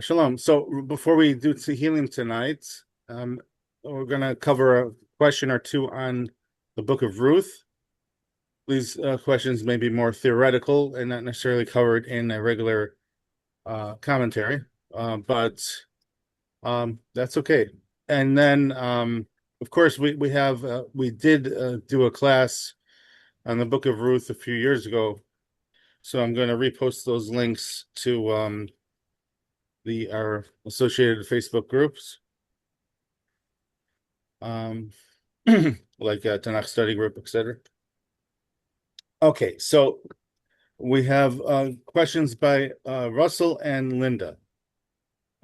Shalom. So before we do Tehillim tonight, um, we're going to cover a question or two on the book of Ruth. These questions may be more theoretical and not necessarily covered in a regular commentary, but that's okay. And then, of course, we did do a class on the book of Ruth a few years ago, so I'm going to repost those links to the our associated Facebook groups, um, like Tanakh Study Group, etc. Okay, so we have questions by Russell and Linda.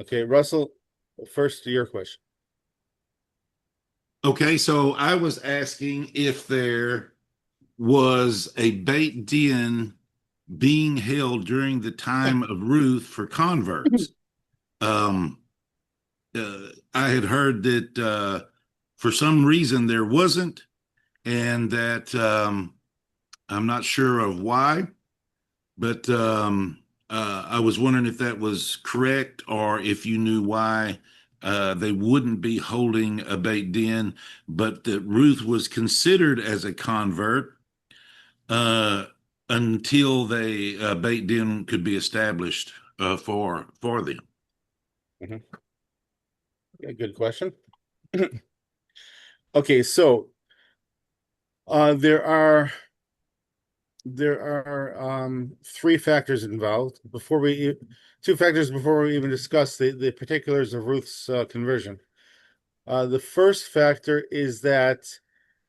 Okay, Russell, first your question. Okay, so I was asking if there was a Beit Din being held during the time of Ruth for converts. Um, I had heard that for some reason there wasn't, and that I'm not sure of why, but I was wondering if that was correct or if you knew why they wouldn't be holding a Beit Din, but that Ruth was considered as a convert uh, until they Beit Din could be established for them. Mhm. Yeah, good question. Okay, so uh, there are there are three factors involved two factors before we even discuss the particulars of Ruth's conversion. The first factor is that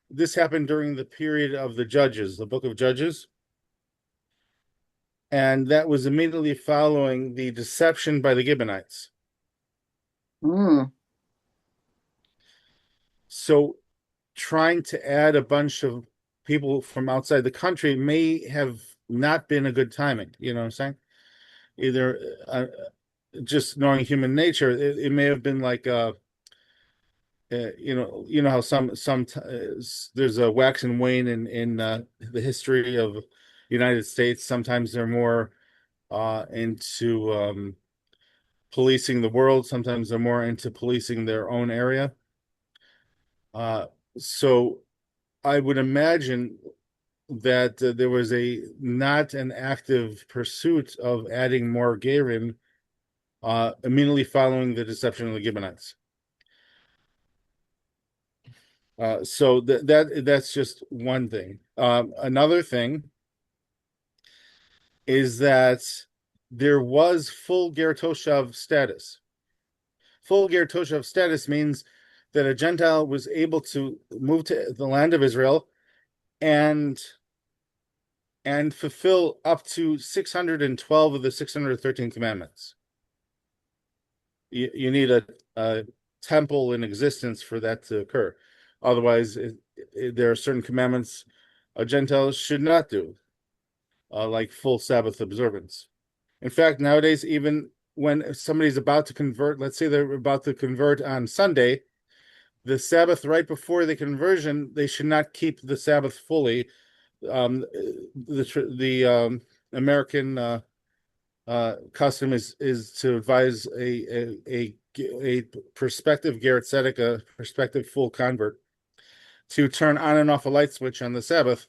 this happened during the period of the Judges, the book of Judges, and that was immediately following the deception by the Gibeonites. Mm. So trying to add a bunch of people from outside the country may have not been a good timing. You know what I'm saying? Either just knowing human nature, it may have been like you know how there's a wax and wane in the history of the United States. Sometimes they're more into policing the world. Sometimes they're more into policing their own area. Uh, so I would imagine that there was a not an active pursuit of adding more Gerim immediately following the deception of the Gibeonites. So that's just one thing. Another thing is that there was full Ger Toshav status. Full Ger Toshav status means that a Gentile was able to move to the land of Israel and fulfill up to 612 of the 613 commandments. You need a temple in existence for that to occur. Otherwise, there are certain commandments Gentiles should not do, like full Sabbath observance. In fact, nowadays, even when somebody's about to convert, let's say they're about to convert on Sunday, the Sabbath right before the conversion, they should not keep the Sabbath fully. The American custom is to advise a prospective Ger Tzedek, a prospective full convert, to turn on and off a light switch on the Sabbath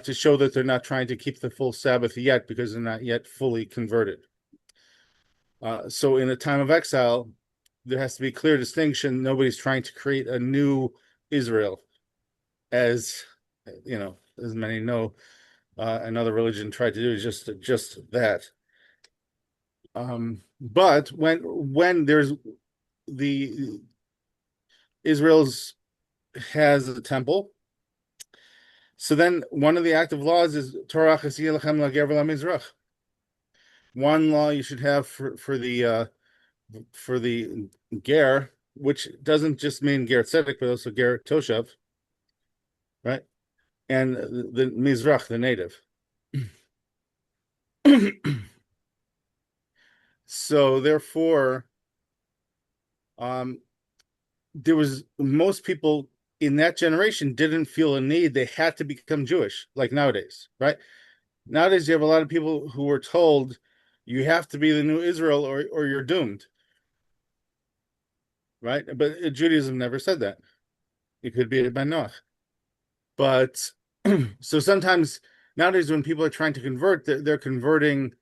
to show that they're not trying to keep the full Sabbath yet because they're not yet fully converted. So in a time of exile, there has to be clear distinction. Nobody's trying to create a new Israel, as you know, as many know. Another religion tried to do is just that. But when there's the Israel's has a temple, so then one of the active laws is Torah Chasiyah Lechem Lager Mizrach. One law you should have for the ger, which doesn't just mean ger tzedek, but also ger toshav, right? And the mizrach, the native. So therefore, um, there was most people in that generation didn't feel a need; they had to become Jewish, like nowadays, right? Nowadays, you have a lot of people who were told You have to be the new Israel, or you're doomed, right? But Judaism never said that. It could be a Ben Noach. But so sometimes nowadays, when people are trying to convert, they're converting,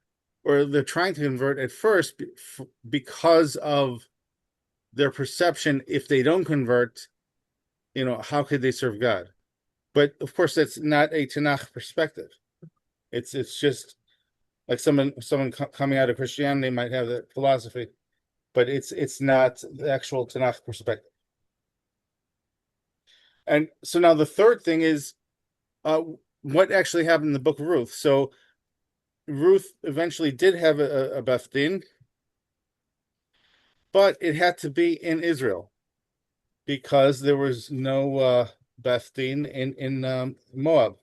or they're trying to convert at first because of their perception. If they don't convert, how could they serve God? But of course, that's not a Tanakh perspective. It's just like someone coming out of Christianity might have that philosophy, but it's not the actual Tanakh perspective. And so now the third thing is what actually happened in the book of Ruth. So Ruth eventually did have a Beth Din, but it had to be in Israel because there was no Beth Din in Moab.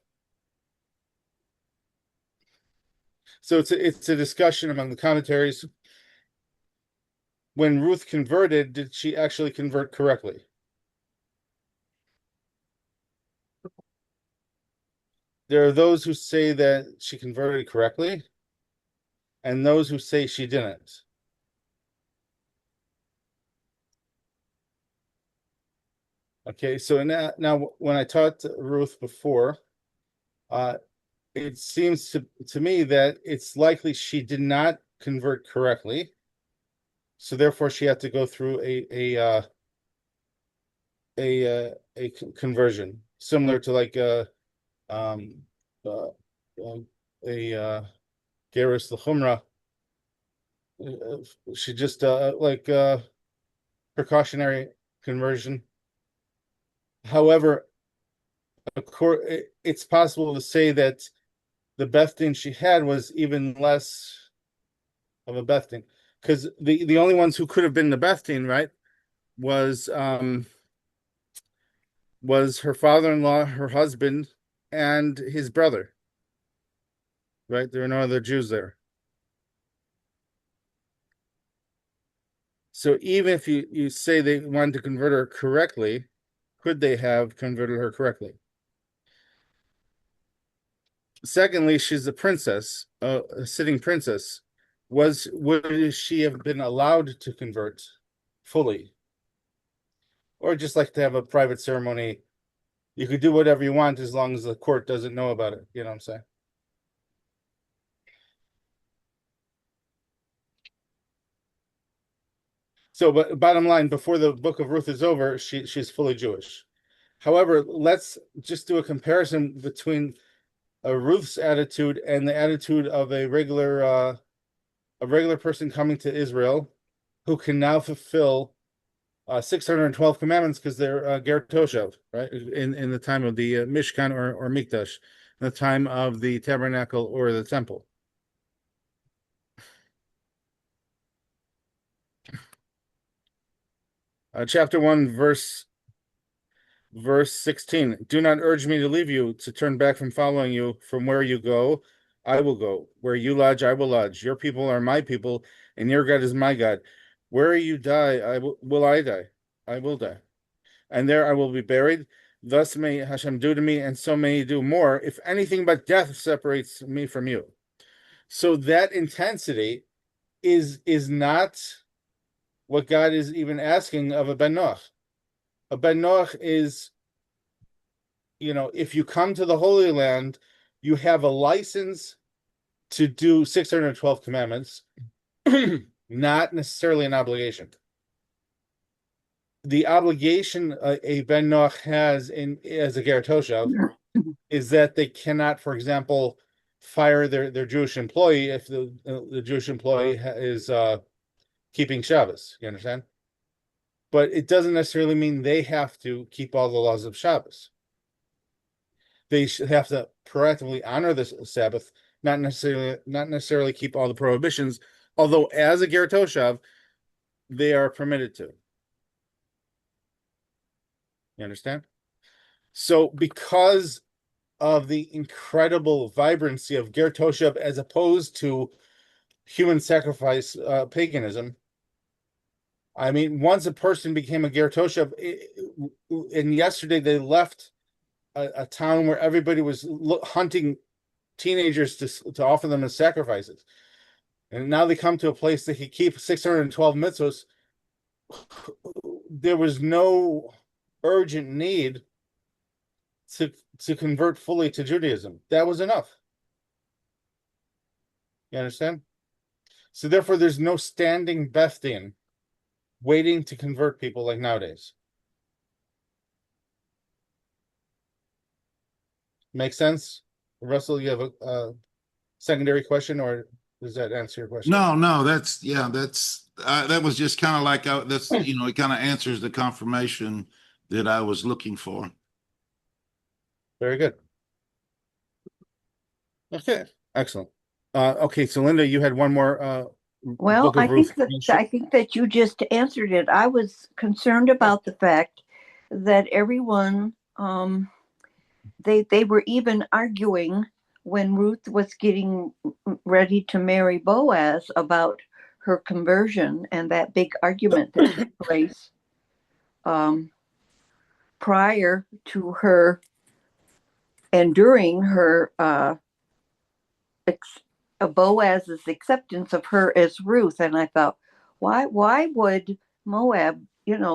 So it's a discussion among the commentaries. When Ruth converted, did she actually convert correctly? There are those who say that she converted correctly, and those who say she didn't. Okay, so now when I taught Ruth before, it seems to me that it's likely she did not convert correctly, so therefore she had to go through a conversion similar to like um uh, a Geras L'Chumra. She just like precautionary conversion. However, it's possible to say that the Beth Din she had was even less of a Beth Din, because the only ones who could have been the Beth Din, right, was her father-in-law, her husband, and his brother. Right, there were no other Jews there. So even if you say they wanted to convert her correctly, could they have converted her correctly? Secondly, she's a princess, a sitting princess. Would she have been allowed to convert fully, or just like to have a private ceremony? You could do whatever you want as long as the court doesn't know about it. You know what I'm saying? So, but bottom line, before the book of Ruth is over, she's fully Jewish. However, let's just do a comparison between Ruth's attitude and the attitude of a regular person coming to Israel, who can now fulfill 612 commandments because they're Ger Toshav, right? In the time of the Mishkan or Mikdash, in the time of the tabernacle or the temple. Chapter 1, verse 16. Do not urge me to leave you, to turn back from following you. From where you go, I will go. Where you lodge, I will lodge. Your people are my people, and your God is my God. Where you die, will I die. I will die. And there I will be buried. Thus may Hashem do to me, and so may he do more, if anything but death separates me from you. So that intensity is not what God is even asking of a Ben Noach. A Ben Noach is, if you come to the Holy Land, you have a license to do 612 commandments, not necessarily an obligation. The obligation a Ben Noach has as a Ger Toshav is that they cannot, for example, fire their Jewish employee if the Jewish employee is keeping Shabbos. You understand? But it doesn't necessarily mean they have to keep all the laws of Shabbos. They should have to proactively honor the Sabbath, not necessarily keep all the prohibitions. Although, as a Ger Toshav, they are permitted to. You understand? So, because of the incredible vibrancy of Ger Toshav as opposed to human sacrifice paganism, I mean, once a person became a Ger Toshav, and yesterday they left a town where everybody was hunting teenagers to offer them as sacrifices. And now they come to a place that he keeps 612 mitzvahs. There was no urgent need to convert fully to Judaism. That was enough. You understand? So therefore, there's no standing Beth-din waiting to convert people like nowadays. Make sense? Russell, you have a secondary question, or does that answer your question? No, that was just kind of like that's it kind of answers the confirmation that I was looking for. Very good. Okay, excellent. Okay, so Linda, you had one more Well, Book of Ruth I think that you just answered it. I was concerned about the fact that everyone they were even arguing when Ruth was getting ready to marry Boaz about her conversion, and that big argument that took place um, prior to her and during her Boaz's acceptance of her as Ruth. And I thought, why would Moab,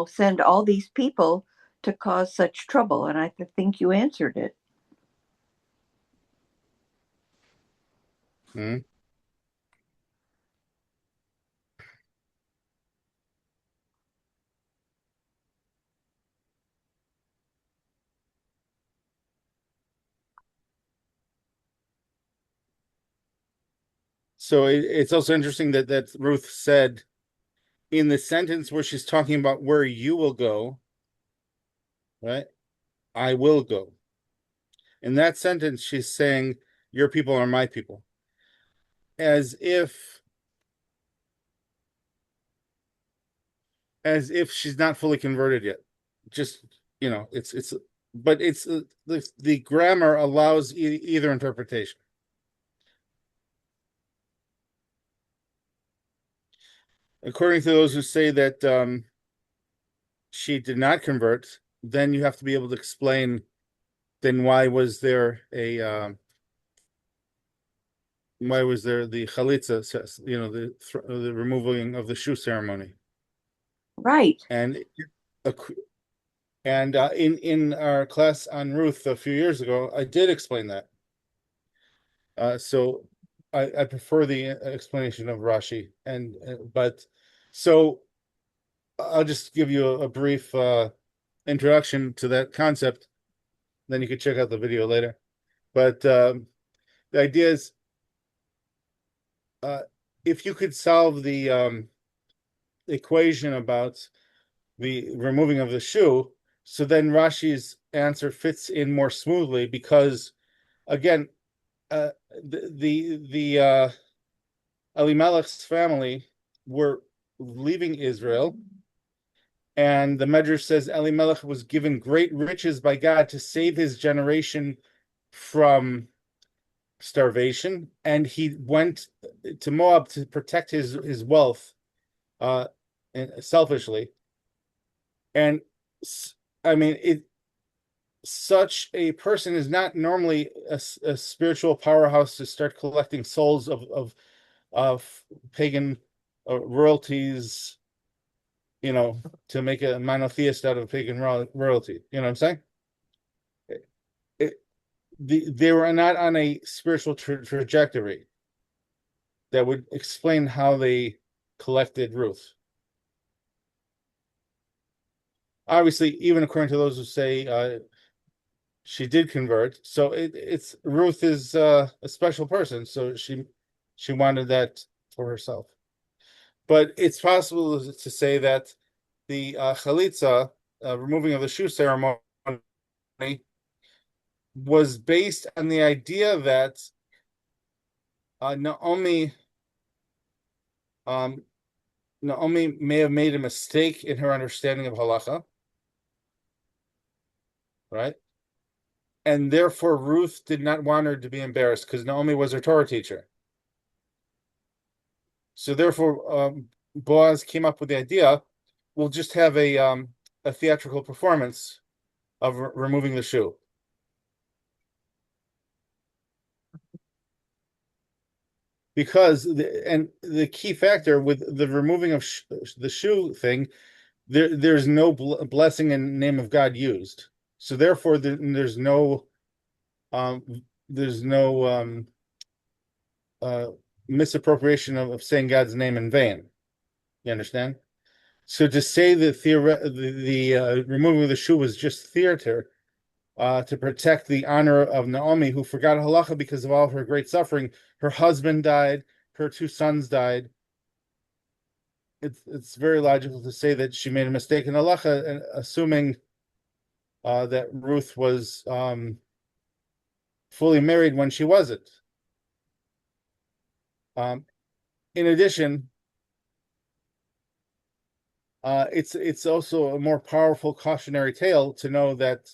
send all these people to cause such trouble? And I think you answered it. Mhm. So it's also interesting that Ruth said in the sentence where she's talking about where you will go, right? I will go. In that sentence, she's saying, your people are my people. As if she's not fully converted yet. Just, but it's the grammar allows either interpretation. According to those who say that she did not convert, then you have to be able to explain, then why was there the chalitza, the removing of the shoe ceremony? Right. And in our class on Ruth a few years ago, I did explain that. So I prefer the explanation of Rashi, but so I'll just give you a brief introduction to that concept. Then you can check out the video later. But the idea is, if you could solve the equation about the removing of the shoe, so then Rashi's answer fits in more smoothly because, again, the Elimelech's family were leaving Israel, and the Medrash says Elimelech was given great riches by God to save his generation from starvation, and he went to Moab to protect his wealth, uh, selfishly. And I mean, such a person is not normally a spiritual powerhouse to start collecting souls of pagan royalties, to make a monotheist out of pagan royalty. You know what I'm saying? It, they were not on a spiritual trajectory that would explain how they collected Ruth. Obviously, even according to those who say she did convert, so it's Ruth is a special person, so she wanted that for herself. But it's possible to say that the chalitza, removing of the shoe ceremony, was based on the idea that Naomi Naomi may have made a mistake in her understanding of halacha, right? And therefore Ruth did not want her to be embarrassed because Naomi was her Torah teacher. So therefore, Boaz came up with the idea: we'll just have a theatrical performance of removing the shoe. because the key factor with the removing of the shoe thing, there's no blessing in the name of God used. So therefore, um, there's no uh, misappropriation of saying God's name in vain. You understand? So to say that the removing of the shoe was just theater to protect the honor of Naomi, who forgot halacha because of all of her great suffering. Her husband died, her two sons died. It's very logical to say that she made a mistake in halacha, and assuming that Ruth was fully married when she wasn't. In addition, it's also a more powerful cautionary tale to know that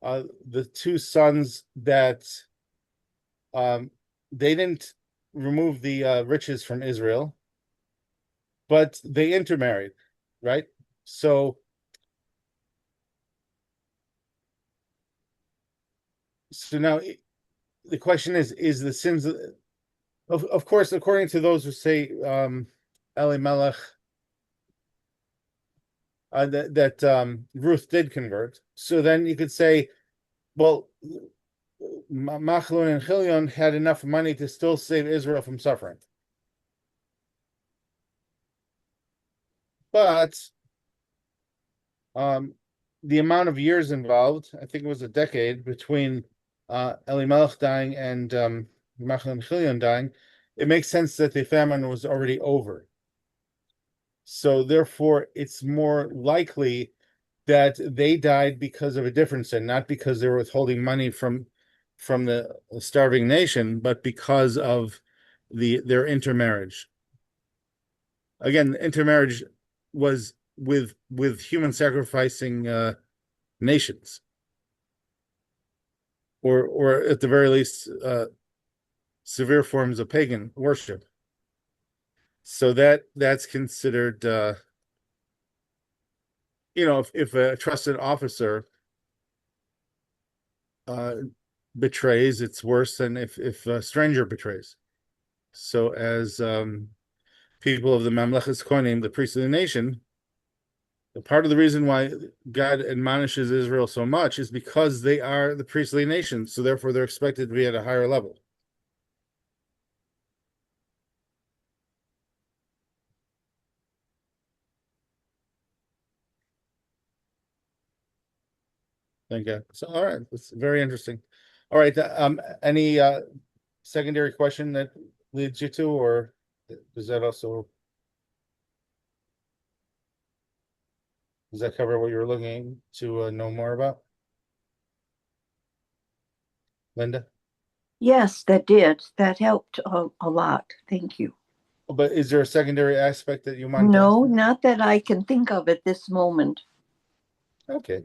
the two sons that they didn't remove the riches from Israel, but they intermarried, right? So now the question is the sins of course, according to those who say Elimelech that Ruth did convert. So then you could say, well, Machlon and Chilion had enough money to still save Israel from suffering. But the amount of years involved, I think it was a decade between Elimelech dying and Machlon and Chilion dying, it makes sense that the famine was already over. So therefore, it's more likely that they died because of a different sin, not because they were withholding money from the starving nation, but because of their intermarriage. Again, intermarriage was with human sacrificing nations, or at the very least severe forms of pagan worship. So that's considered if a trusted officer betrays, it's worse than if a stranger betrays. So as people of the Mamlechas Kohanim, the priests of the nation, the part of the reason why God admonishes Israel so much is because they are the priestly nation. So therefore, they're expected to be at a higher level. Thank you. So, all right, it's very interesting. All right, any secondary question that leads you to, or does that cover what you're looking to know more about, Linda? Yes, that did. That helped a lot. Thank you. But is there a secondary aspect that you want to No, ask? not that I can think of at this moment. Okay.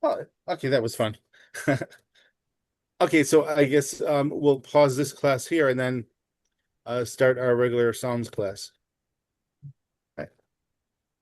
Well, okay, that was fun. Okay, so I guess we'll pause this class here and then start our regular sounds class.